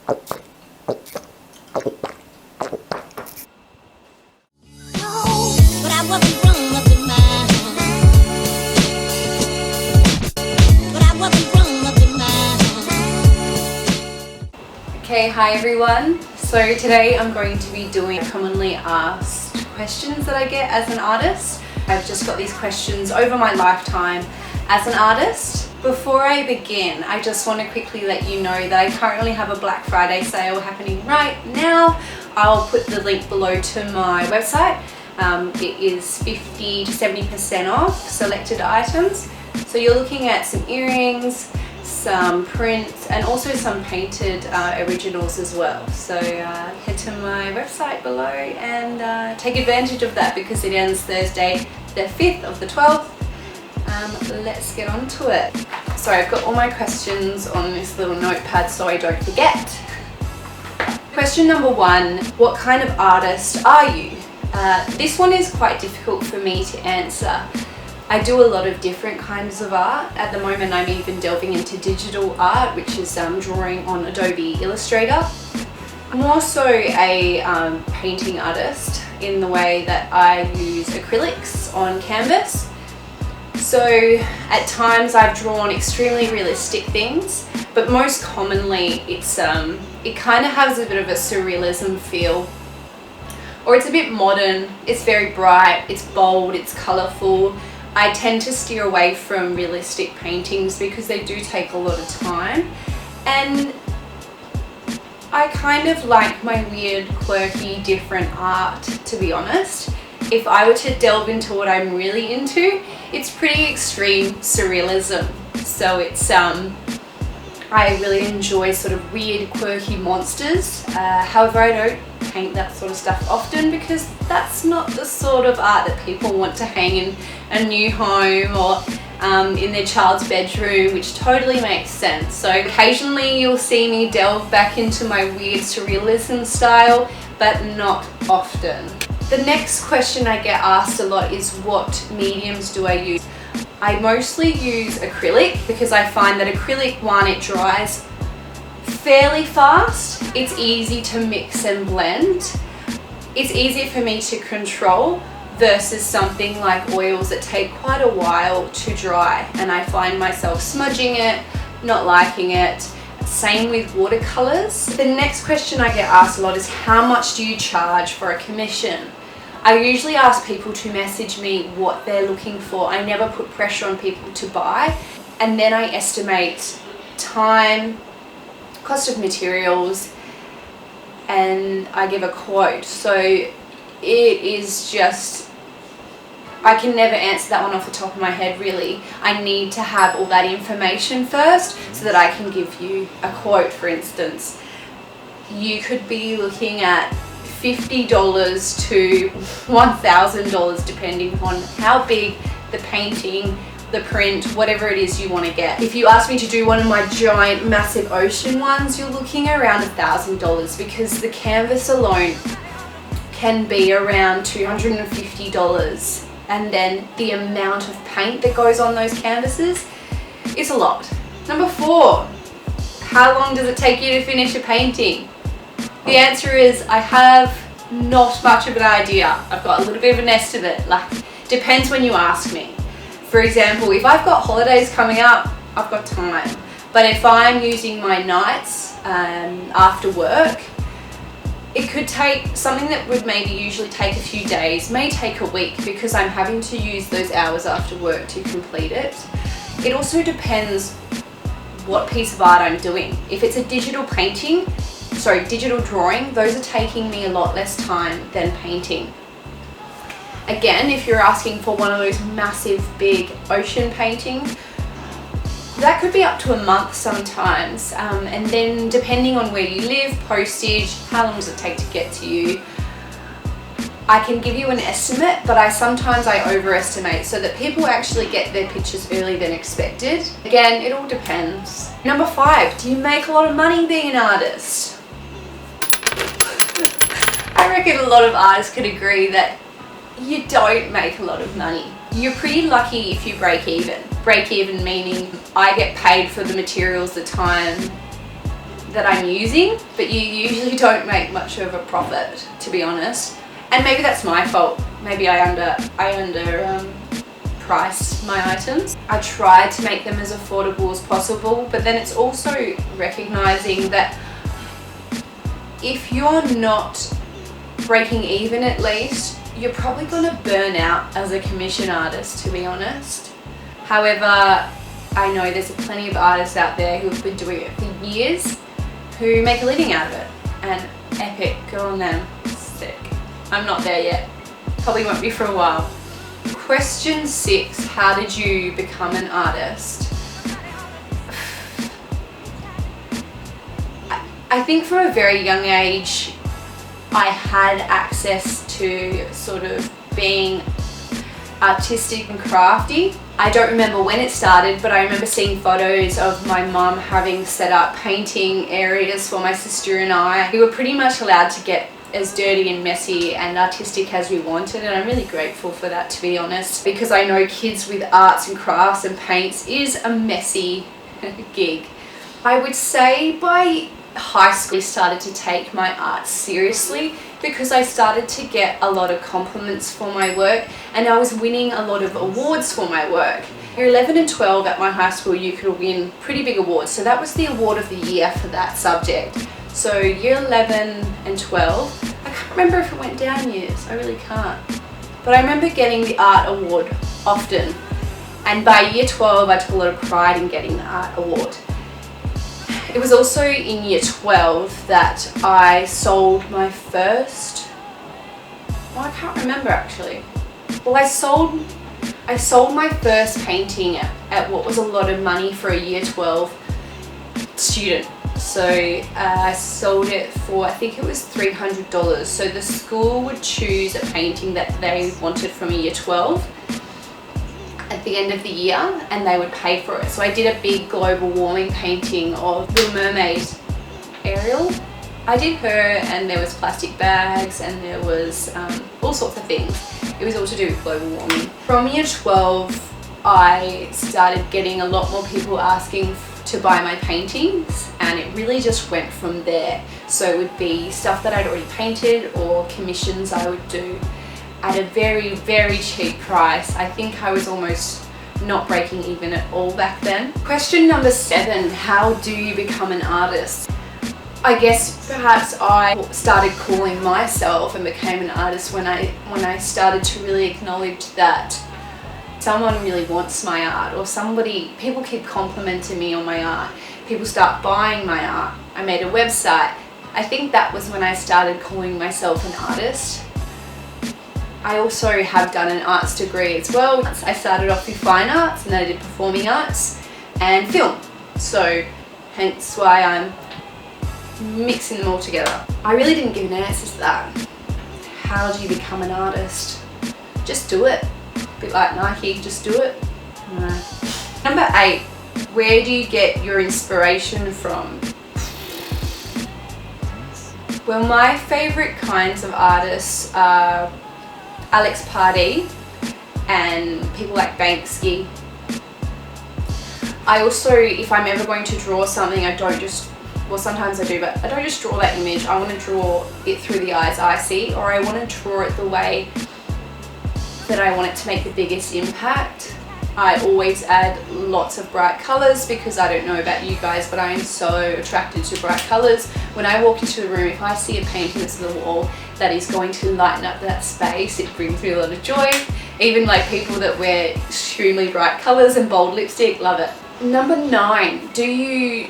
Okay, hi everyone. So today I'm going to be doing commonly asked questions that I get as an artist. I've just got these questions over my lifetime as an artist. Before I begin, I just want to quickly let you know that I currently have a Black Friday sale happening right now. I'll put the link below to my website. It is 50 to 70% off selected items. So you're looking at some earrings, some prints, and also some painted originals as well. So head to my website below and take advantage of that because it ends Thursday the 5th of the 12th. Let's get on to it. So I've got all my questions on this little notepad so I don't forget. Question number 1, what kind of artist are you? This one is quite difficult for me to answer. I do a lot of different kinds of art. At the moment I'm even delving into digital art, which is drawing on Adobe Illustrator. I'm also a painting artist in the way that I use acrylics on canvas. So at times I've drawn extremely realistic things, but most commonly it kind of has a bit of a surrealism feel. Or it's a bit modern, it's very bright, it's bold, it's colourful. I tend to steer away from realistic paintings because they do take a lot of time, and I kind of like my weird, quirky, different art, to be honest. If I were to delve into what I'm really into, it's pretty extreme surrealism. So it's I really enjoy sort of weird, quirky monsters. However, I don't paint that sort of stuff often because that's not the sort of art that people want to hang in a new home or in their child's bedroom, which totally makes sense. So occasionally you'll see me delve back into my weird surrealism style, but not often. The next question I get asked a lot is what mediums do I use? I mostly use acrylic because I find that acrylic, one, it dries fairly fast, it's easy to mix and blend, it's easy for me to control versus something like oils that take quite a while to dry, and I find myself smudging it, not liking it. Same with watercolors. The next question I get asked a lot is how much do you charge for a commission? I usually ask people to message me what they're looking for. I never put pressure on people to buy, and then I estimate time, cost of materials, and I give a quote. So it is just, I can never answer that one off the top of my head really. I need to have all that information first so that I can give you a quote. For instance, you could be looking at $50 to $1,000 depending on how big the painting, the print, whatever it is you want to get. If you ask me to do one of my giant massive ocean ones, you're looking around $1,000 because the canvas alone can be around $250, and then the amount of paint that goes on those canvases is a lot. Number 4, how long does it take you to finish a painting? The answer is I have not much of an idea. I've got a little bit of an estimate, like depends when you ask me. For example, if I've got holidays coming up, I've got time. But if I'm using my nights after work, it could take something that would maybe usually take a few days, may take a week because I'm having to use those hours after work to complete it. It also depends what piece of art I'm doing. If it's a digital painting, digital drawing, those are taking me a lot less time than painting. Again, if you're asking for one of those massive big ocean paintings, that could be up to a month sometimes, and then depending on where you live, postage, how long does it take to get to you, I can give you an estimate, but sometimes I overestimate so that people actually get their pictures earlier than expected. Again, it all depends. Number 5, do you make a lot of money being an artist? I reckon a lot of artists could agree that you don't make a lot of money. You're pretty lucky if you break even. Break even meaning I get paid for the materials, the time, that I'm using, but you usually don't make much of a profit, to be honest. And maybe that's my fault. Maybe I priced my items. I tried to make them as affordable as possible, but then it's also recognizing that if you're not breaking even at least, you're probably gonna burn out as a commission artist, to be honest. However, I know there's plenty of artists out there who have been doing it for years who make a living out of it, and epic, good on them, sick. I'm not there yet, probably won't be for a while. Question 6, how did you become an artist? I think from a very young age, I had access to sort of being artistic and crafty. I don't remember when it started, but I remember seeing photos of my mum having set up painting areas for my sister and I. We were pretty much allowed to get as dirty and messy and artistic as we wanted, and I'm really grateful for that, to be honest, because I know kids with arts and crafts and paints is a messy gig. I would say by high school I started to take my art seriously because I started to get a lot of compliments for my work, and I was winning a lot of awards for my work. Year 11 and 12 at my high school, you could win pretty big awards, so that was the award of the year for that subject. So year 11 and 12, I can't remember if it went down years, I really can't. But I remember getting the art award often, and by year 12 I took a lot of pride in getting the art award. It was also in year 12 that I sold my first, well, I can't remember actually. Well, I sold my first painting at what was a lot of money for a year 12 student. So I sold it for, I think it was $300. So the school would choose a painting that they wanted from a year 12 at the end of the year, and they would pay for it. So I did a big global warming painting of Little Mermaid Ariel. I did her, and there was plastic bags, and there was all sorts of things. It was all to do with global warming. From year 12, I started getting a lot more people asking to buy my paintings, and it really just went from there. So it would be stuff that I'd already painted or commissions I would do at a very, very cheap price. I think I was almost not breaking even at all back then. Question number 7, how do you become an artist? I guess perhaps I started calling myself and became an artist when I started to really acknowledge that someone really wants my art, or people keep complimenting me on my art. People start buying my art. I made a website. I think that was when I started calling myself an artist. I also have done an arts degree as well. I started off with fine arts, and then I did performing arts and film. So hence why I'm mixing them all together. I really didn't give an answer to that. How do you become an artist? Just do it. A bit like Nike, just do it. No. Number 8, where do you get your inspiration from? Well, my favourite kinds of artists are Alex Pardee and people like Banksy. I also, if I'm ever going to draw something, I don't just, well sometimes I do, but I don't just draw that image. I want to draw it through the eyes I see, or I want to draw it the way that I want it to make the biggest impact. I always add lots of bright colours because I don't know about you guys, but I am so attracted to bright colours. When I walk into a room, if I see a painting that's on the wall that is going to lighten up that space, it brings me a lot of joy. Even like people that wear extremely bright colours and bold lipstick, love it. Number 9, do you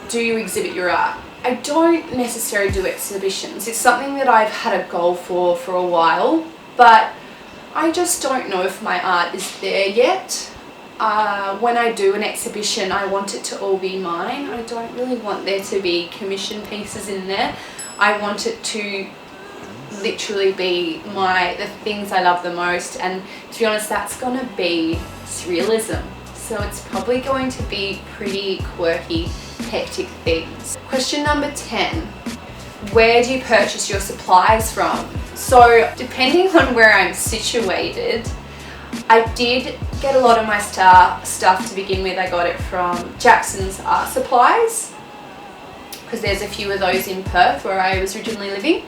exhibit your art? I don't necessarily do exhibitions. It's something that I've had a goal for a while, but I just don't know if my art is there yet. When I do an exhibition, I want it to all be mine. I don't really want there to be commission pieces in there. I want it to literally be the things I love the most, and to be honest, that's gonna be surrealism. So it's probably going to be pretty quirky, hectic things. Question number 10, where do you purchase your supplies from? So depending on where I'm situated, I did get a lot of my stuff to begin with. I got it from Jackson's Art Supplies, because there's a few of those in Perth where I was originally living.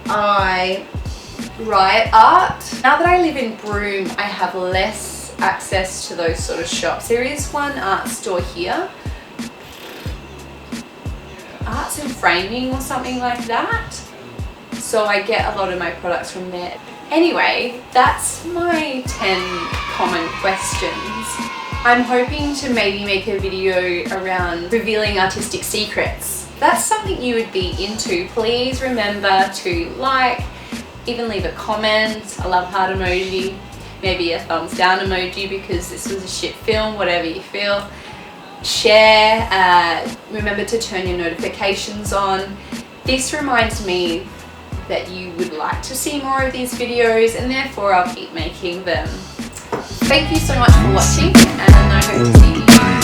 I write art. Now that I live in Broome, I have less access to those sort of shops. There is one art store here, Arts and Framing or something like that, so I get a lot of my products from there. Anyway, that's my 10 common questions. I'm hoping to maybe make a video around revealing artistic secrets. If that's something you would be into, please remember to like, even leave a comment, a love heart emoji, maybe a thumbs down emoji because this was a shit film, whatever you feel. Share, remember to turn your notifications on. This reminds me that you would like to see more of these videos, and therefore I'll keep making them. Thank you so much for watching, and I hope to see you